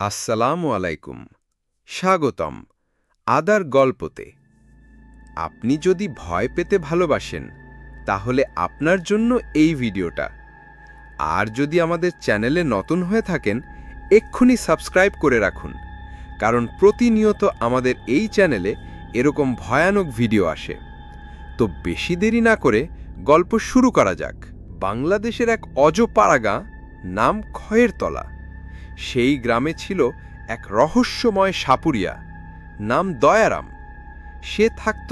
আসসালামু আলাইকুম, স্বাগতম আদার গল্পতে। আপনি যদি ভয় পেতে ভালোবাসেন তাহলে আপনার জন্য এই ভিডিওটা। আর যদি আমাদের চ্যানেলে নতুন হয়ে থাকেন এক্ষুনি সাবস্ক্রাইব করে রাখুন, কারণ প্রতিনিয়ত আমাদের এই চ্যানেলে এরকম ভয়ানক ভিডিও আসে। তো বেশি দেরি না করে গল্প শুরু করা যাক। বাংলাদেশের এক অজপাড়াগাঁ, নাম খয়েরতলা। সেই গ্রামে ছিল এক রহস্যময় সাপুরিয়া, নাম দয়ারাম। সে থাকত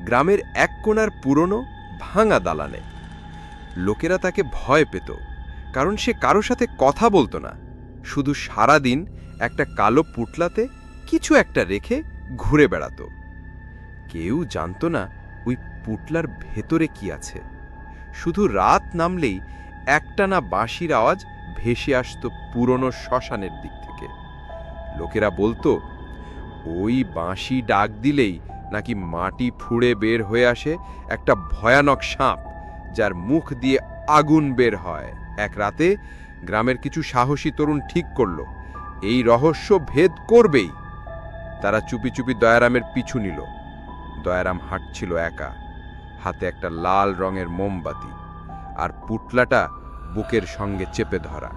গ্রামের এক কোণার পুরনো ভাঙা দালানে। লোকেরা তাকে ভয় পেত, কারণ সে কারো সাথে কথা বলতো না, শুধু সারাদিন একটা কালো পুটলাতে কিছু একটা রেখে ঘুরে বেড়াতো। কেউ জানত না ওই পুটলার ভেতরে কি আছে। শুধু রাত নামলেই একটানা বাঁশির আওয়াজ ভেসে আসতো পুরনো শ্মশানের দিক থেকে। লোকেরা বলতো ওই বাঁশি ডাক দিলেই নাকি মাটি ফুঁড়ে বের হয়ে আসে একটা ভয়ানক সাপ, যার মুখ দিয়ে আগুন বের হয়। এক রাতে গ্রামের কিছু সাহসী তরুণ ঠিক করল এই রহস্য ভেদ করবেই। তারা চুপি চুপি দয়ারামের পিছু নিল। দয়ারাম হাঁটছিল একা, হাতে একটা লাল রঙের মোমবাতি, আর পুটলাটা বুকের সঙ্গে চেপে ধরা।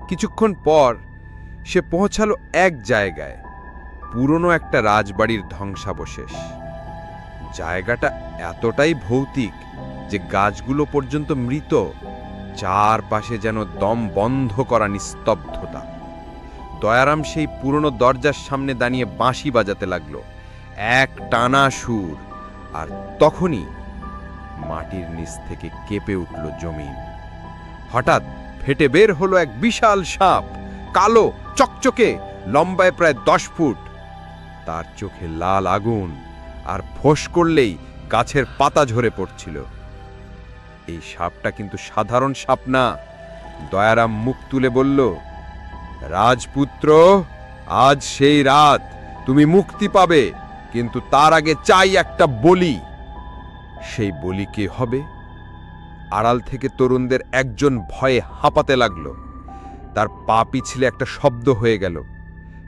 কিছুক্ষণ পর সে পৌঁছালো এক জায়গায়, পুরনো একটা রাজবাড়ির ধ্বংসাবশেষ। জায়গাটা এতটাই ভৌতিক যে গাছগুলো পর্যন্ত মৃত, চারপাশে যেন দম বন্ধ করা নিস্তব্ধতা। দয়ারাম সেই পুরনো দরজার সামনে দাঁড়িয়ে বাঁশি বাজাতে লাগলো, এক টানা সুর। আর তখনই মাটির নিচ থেকে কেঁপে উঠল জমিন। হঠাৎ ফেটে বের হলো এক বিশাল সাপ, কালো চকচকে, লম্বায় প্রায় 10 ফুট। তার চোখে লাল আগুন, আর ফোঁস করলেই গাছের পাতা ঝরে পড়ছিল। এই সাপটা কিন্তু সাধারণ সাপ না। দয়ারাম মুখ তুলে বলল, রাজপুত্র, আজ সেই রাত, তুমি মুক্তি পাবে, কিন্তু তার আগে চাই একটা বলি। সেই বলি কে হবে? আড়াল থেকে তরুণদের একজন ভয়ে হাঁপাতে লাগলো। তার পা পিছলে একটা শব্দ হয়ে গেল।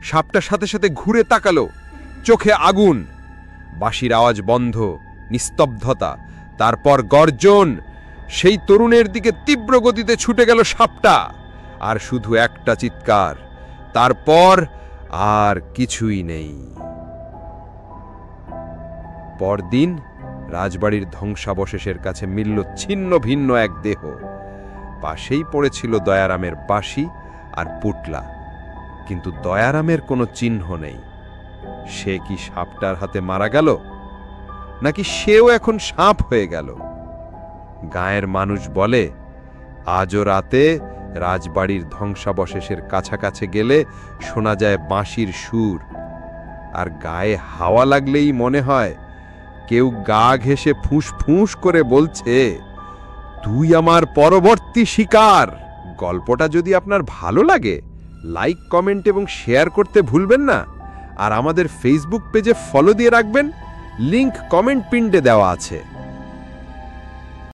সাপটা সাথে সাথে ঘুরে তাকালো, চোখে আগুন। বাঁশির আওয়াজ বন্ধ, নিস্তব্ধতা, তারপর গর্জন। সেই তরুণের দিকে তীব্র গতিতে ছুটে গেল সাপটা, আর শুধু একটা চিৎকার। তারপর আর কিছুই নেই। পরদিন রাজবাড়ির ধ্বংসাবশেষের কাছে মিলল ছিন্ন ভিন্ন এক দেহ। পাশেই পড়েছিল দয়ারামের বাঁশি আর পুটলা, কিন্তু দয়ারামের কোনো চিহ্ন নেই। সে কি সাপটার হাতে মারা গেল, নাকি সেও এখন সাপ হয়ে গেল? গাঁয়ের মানুষ বলে আজও রাতে রাজবাড়ির ধ্বংসাবশেষের কাছাকাছি গেলে শোনা যায় বাঁশির সুর, আর গায়ে হাওয়া লাগলেই মনে হয় কেউ গা ঘেঁষে ফুঁস ফুঁস করে বলছে, তুই আমার পরবর্তী শিকার। গল্পটা যদি আপনার ভালো লাগে, লাইক, কমেন্ট এবং শেয়ার করতে ভুলবেন না। আর আমাদের ফেসবুক পেজে ফলো দিয়ে রাখবেন, লিংক কমেন্ট পিন্ডে দেওয়া আছে।